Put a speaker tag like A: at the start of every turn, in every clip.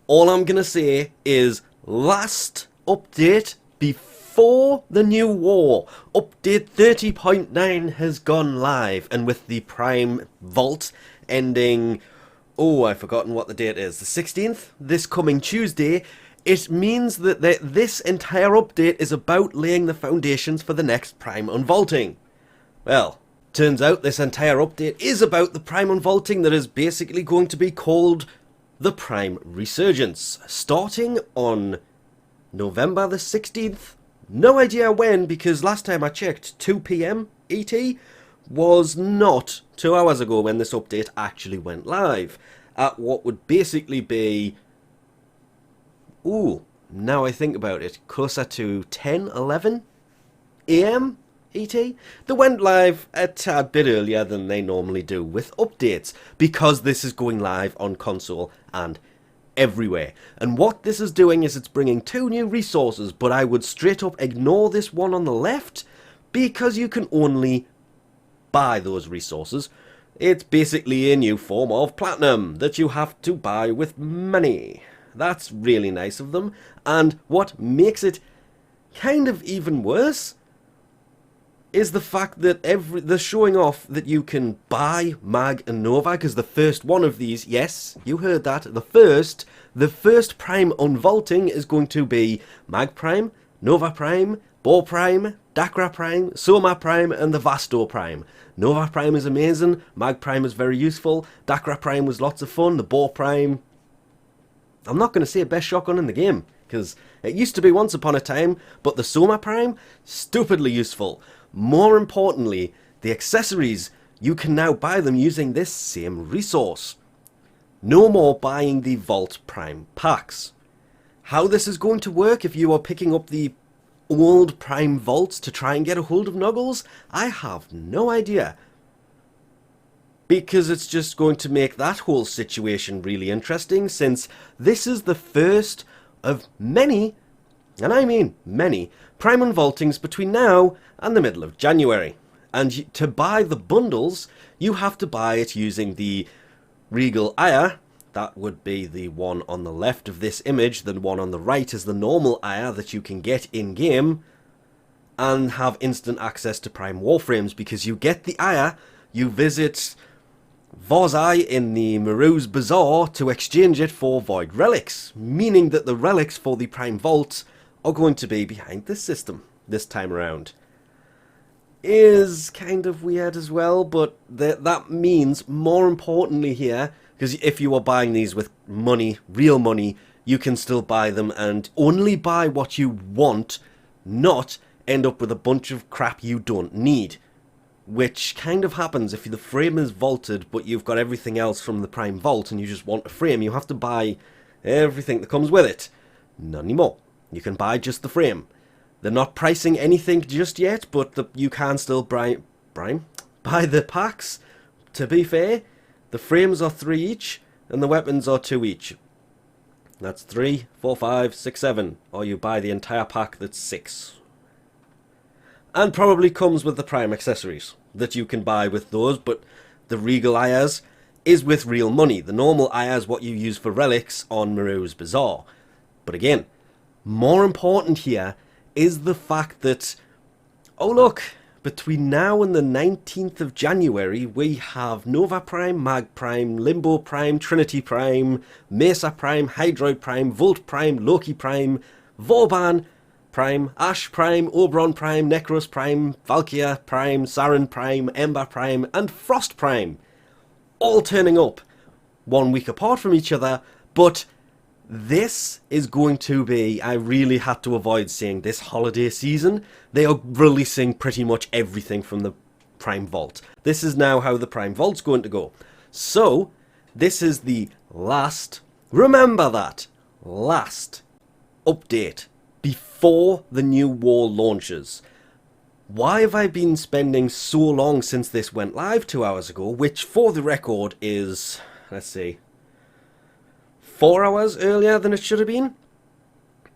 A: All I'm going to say is last update before the new war. Update 30.9 has gone live, and with the Prime Vault ending, oh, I've forgotten what the date is, the 16th, this coming Tuesday, it means that this entire update is about laying the foundations for the next Prime Unvaulting. Well, turns out this entire update is about the Prime Unvaulting that is basically going to be called the Prime Resurgence, starting on November the 16th. No idea when, because last time I checked, 2 PM ET was not 2 hours ago when this update actually went live. At what would basically be, ooh, now I think about it, closer to 10, 11 AM ET. They went live a tad bit earlier than they normally do with updates, because this is going live on console and everywhere. And what this is doing is it's bringing 2 new resources, but I would straight up ignore this one on the left, because you can only buy those resources. It's basically a new form of platinum that you have to buy with money. That's really nice of them, and what makes it kind of even worse is the fact that they're showing off that you can buy Mag and Nova, because the first one of these, yes, you heard that, the first Prime Unvaulting is going to be Mag Prime, Nova Prime, Boar Prime, Dakra Prime, Soma Prime, and the Vasto Prime. Nova Prime is amazing, Mag Prime is very useful, Dakra Prime was lots of fun, the Boar Prime, I'm not going to say best shotgun in the game, because it used to be once upon a time, but the Soma Prime, stupidly useful. More importantly, the accessories, you can now buy them using this same resource. No more buying the Vault Prime packs. How this is going to work if you are picking up the old Prime Vaults to try and get a hold of Nuggles, I have no idea. Because it's just going to make that whole situation really interesting, since this is the first of many, and I mean many, Prime Unvaultings between now and the middle of January. And to buy the bundles, you have to buy it using the Regal Ire. That would be the one on the left of this image. The one on the right is the normal Ire that you can get in-game and have instant access to Prime Warframes, because you get the Ire, you visit Vozai in the Maru's Bazaar to exchange it for Void Relics, meaning that the relics for the Prime Vault are going to be behind this system this time around. Is kind of weird as well, but that means, more importantly here, because if you are buying these with money, real money, you can still buy them and only buy what you want, not end up with a bunch of crap you don't need. Which kind of happens if the frame is vaulted, but you've got everything else from the Prime Vault and you just want a frame. You have to buy everything that comes with it. None anymore. You can buy just the frame. They're not pricing anything just yet, but you can still buy the packs. To be fair, the frames are 3 each, and the weapons are 2 each. That's 3, 4, 5, 6, 7. Or you buy the entire pack that's 6. And probably comes with the Prime accessories that you can buy with those, but the Regal Ires is with real money. The normal Ire is what you use for relics on Maru's Bazaar. But again, more important here is the fact that, oh look, between now and the 19th of January, we have Nova Prime, Mag Prime, Limbo Prime, Trinity Prime, Mesa Prime, Hydroid Prime, Volt Prime, Loki Prime, Vorban Prime, Ash Prime, Oberon Prime, Necros Prime, Valkyria Prime, Saren Prime, Ember Prime, and Frost Prime. All turning up 1 week apart from each other, but this is going to be, I really had to avoid saying this holiday season. They are releasing pretty much everything from the Prime Vault. This is now how the Prime Vault's going to go. So, this is the last, remember that, last update before the new war launches. Why have I been spending so long since this went live 2 hours ago, which for the record is, let's see, 4 hours earlier than it should have been?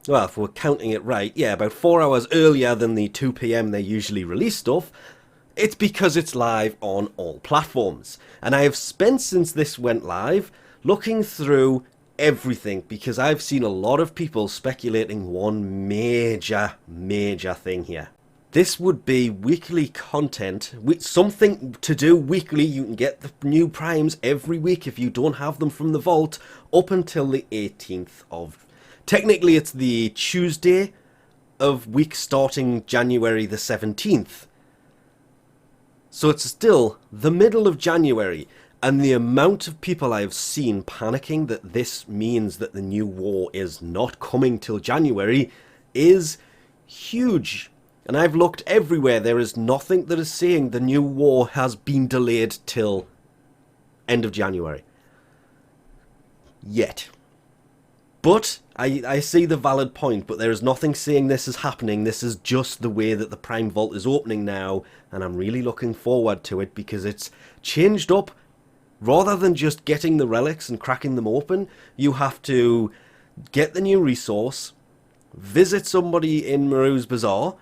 A: Well, if we're counting it right, yeah, about 4 hours earlier than the 2 PM they usually release stuff. It's because it's live on all platforms. And I have spent, since this went live, looking through everything, because I've seen a lot of people speculating one major thing here. This would be weekly content, something to do weekly. You can get the new primes every week if you don't have them from the vault, up until the 18th of... Technically, it's the Tuesday of week starting January the 17th. So it's still the middle of January, and the amount of people I've seen panicking that this means that the new war is not coming till January is huge. And I've looked everywhere. There is nothing that is saying the new war has been delayed till end of January. Yet. But I see the valid point, but there is nothing saying this is happening. This is just the way that the Prime Vault is opening now, and I'm really looking forward to it because it's changed up. Rather than just getting the relics and cracking them open, you have to get the new resource, visit somebody in Maru's Bazaar,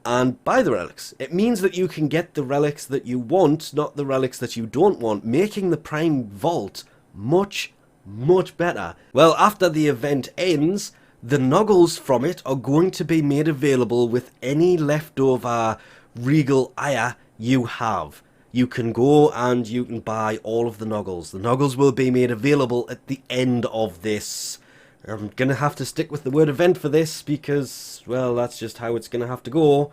A: and buy the relics. It means that you can get the relics that you want, not the relics that you don't want, making the Prime Vault much better. Well, after the event ends, the noggles from it are going to be made available with any leftover regal ire you have. You can go and you can buy all of the noggles. The noggles will be made available at the end of this. I'm going to have to stick with the word event for this because, well, that's just how it's going to have to go.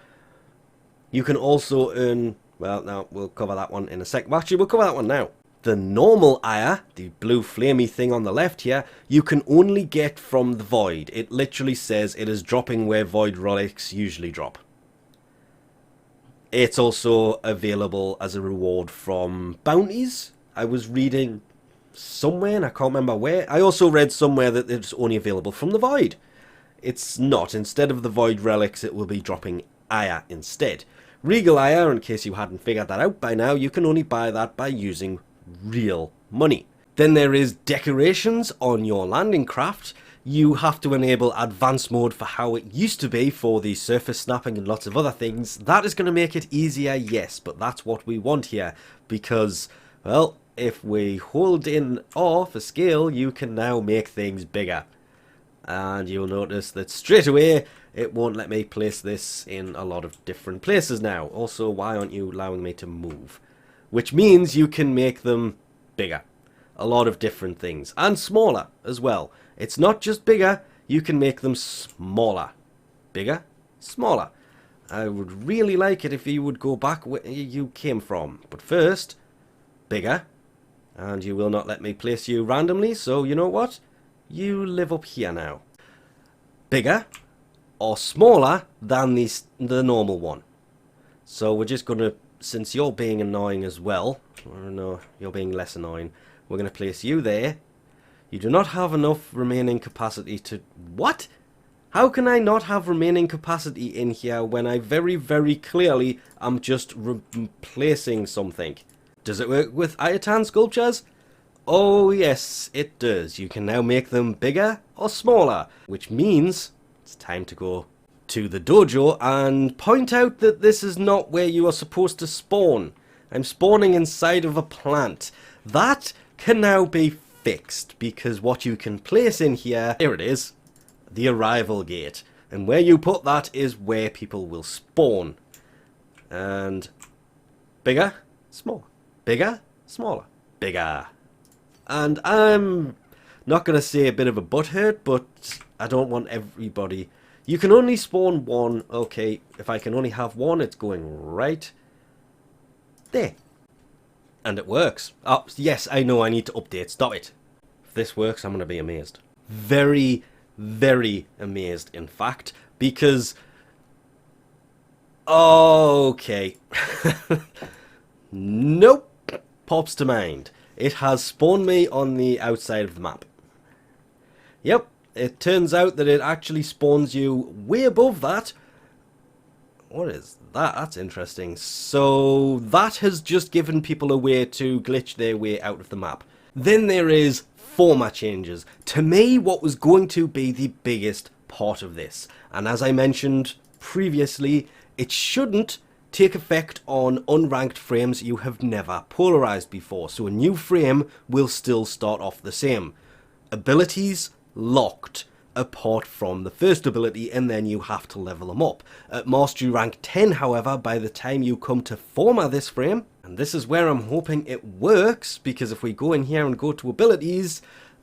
A: You can also earn... Well, now, we'll cover that one in a sec. Actually, we'll cover that one now. The normal ire, the blue flamey thing on the left here, you can only get from the void. It literally says it is dropping where void relics usually drop. It's also available as a reward from bounties. I was reading somewhere, and I can't remember where. I also read somewhere that it's only available from the void. It's not. Instead of the void relics, it will be dropping ire instead. Regal ire, in case you hadn't figured that out by now, you can only buy that by using real money. Then there is decorations on your landing craft. You have to enable advanced mode for how it used to be for the surface snapping and lots of other things. That is going to make it easier, yes, but that's what we want here because, well, if we hold in R for scale, you can now make things bigger. And you'll notice that straight away it won't let me place this in a lot of different places now. Also, why aren't you allowing me to move? Which means you can make them bigger. A lot of different things. And smaller as well. It's not just bigger, you can make them smaller. Bigger, smaller. I would really like it if you would go back where you came from. But first, bigger. And you will not let me place you randomly, so you know what? You live up here now. Bigger or smaller than the normal one. So we're just going to, since you're being annoying as well, or no, you're being less annoying, we're going to place you there. You do not have enough remaining capacity to... What? How can I not have remaining capacity in here when I very, very clearly am just replacing something? Does it work with Iotan Sculptures? Oh yes, it does. You can now make them bigger or smaller, which means it's time to go to the dojo and point out that this is not where you are supposed to spawn. I'm spawning inside of a plant. That can now be fixed because what you can place in here it is, the arrival gate. And where you put that is where people will spawn. And bigger, smaller. Bigger, smaller. Bigger. And I'm not going to say a bit of a butthurt, but I don't want everybody... You can only spawn one. Okay, if I can only have one, it's going right there. And it works. Oh, yes, I know I need to update. Stop it. If this works, I'm going to be amazed. Very, very amazed, in fact, because... Okay. Nope. Pops to mind. It has spawned me on the outside of the map. Yep. It turns out that it actually spawns you way above that. What is that? That's interesting. So that has just given people a way to glitch their way out of the map. Then there is format changes. To me, what was going to be the biggest part of this. And as I mentioned previously, it shouldn't take effect on unranked frames you have never polarized before. So a new frame will still start off the same. abilities locked apart from the first ability, and then you have to level them up. At Mastery rank 10, however, by the time you come to Forma this frame, and this is where I'm hoping it works, because if we go in here and go to abilities,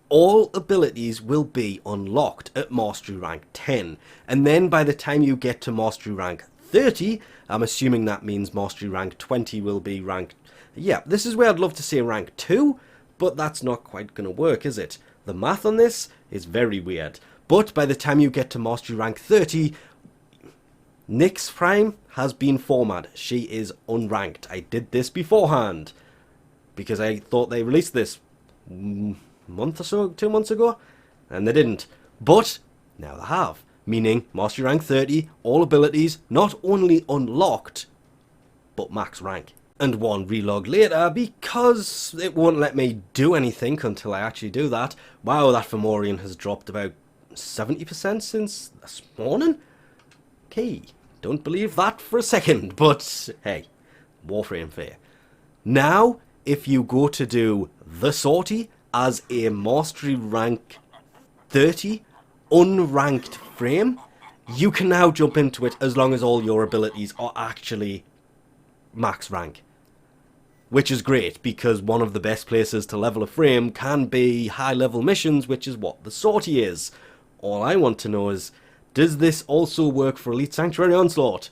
A: all abilities will be unlocked at Mastery rank 10. And then by the time you get to Mastery rank 30, I'm assuming that means Mastery rank 20 will be rank... Yeah, this is where I'd love to say rank 2, but that's not quite going to work, is it? The math on this is very weird. But by the time you get to Mastery rank 30, Nyx Prime has been formatted. She is unranked. I did this beforehand, because I thought they released this month or so, 2 months ago, and they didn't. But now they have, meaning Mastery rank 30, all abilities not only unlocked, but max rank. And one relog later, because it won't let me do anything until I actually do that. Wow, that Fomorian has dropped about 70% since this morning? Okay, don't believe that for a second, but hey, Warframe fair. Now, if you go to do the sortie as a Mastery rank 30 unranked frame, you can now jump into it as long as all your abilities are actually max rank. Which is great, because one of the best places to level a frame can be high level missions, which is what the sortie is. All I want to know is, does this also work for Elite Sanctuary Onslaught?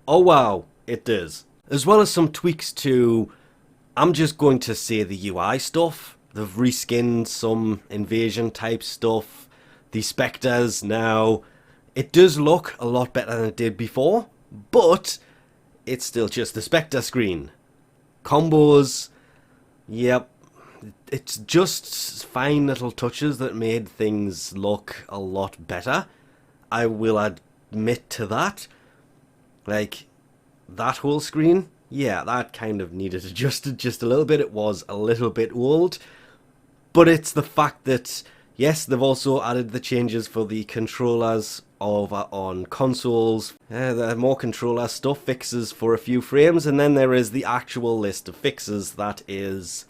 A: Oh wow, it does. As well as some tweaks to, I'm just going to say the UI stuff. They've reskinned some invasion type stuff. The spectres now, it does look a lot better than it did before, but it's still just the spectre screen. Combos, yep, it's just fine little touches that made things look a lot better. I will admit to that. Like, that whole screen, yeah, that kind of needed adjusted just a little bit. It was a little bit old. But it's the fact that, yes, they've also added the changes for the controllers over on consoles. There are more controller stuff, fixes for a few frames, and then there is the actual list of fixes that is...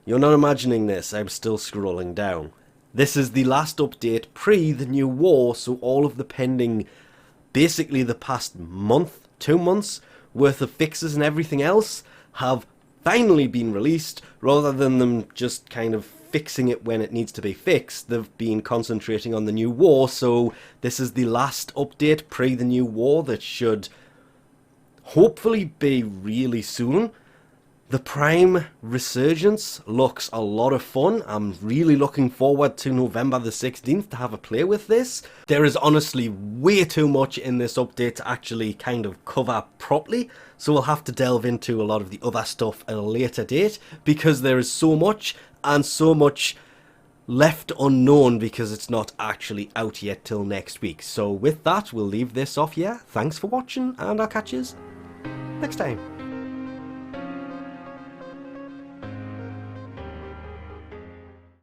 A: You're not imagining this, I'm still scrolling down. This is the last update pre the new war, so all of the pending, basically the past month, 2 months worth of fixes and everything else have finally been released, rather than them just kind of fixing it when it needs to be fixed. They've been concentrating on the new war, so this is the last update pre the new war that should hopefully be really soon. The Prime Resurgence looks a lot of fun. I'm really looking forward to November the 16th to have a play with this. There is honestly way too much in this update to actually kind of cover properly, so we'll have to delve into a lot of the other stuff at a later date, because there is so much, and so much left unknown because it's not actually out yet till next week. So with that, we'll leave this off here. Thanks for watching, and I'll catch you next time.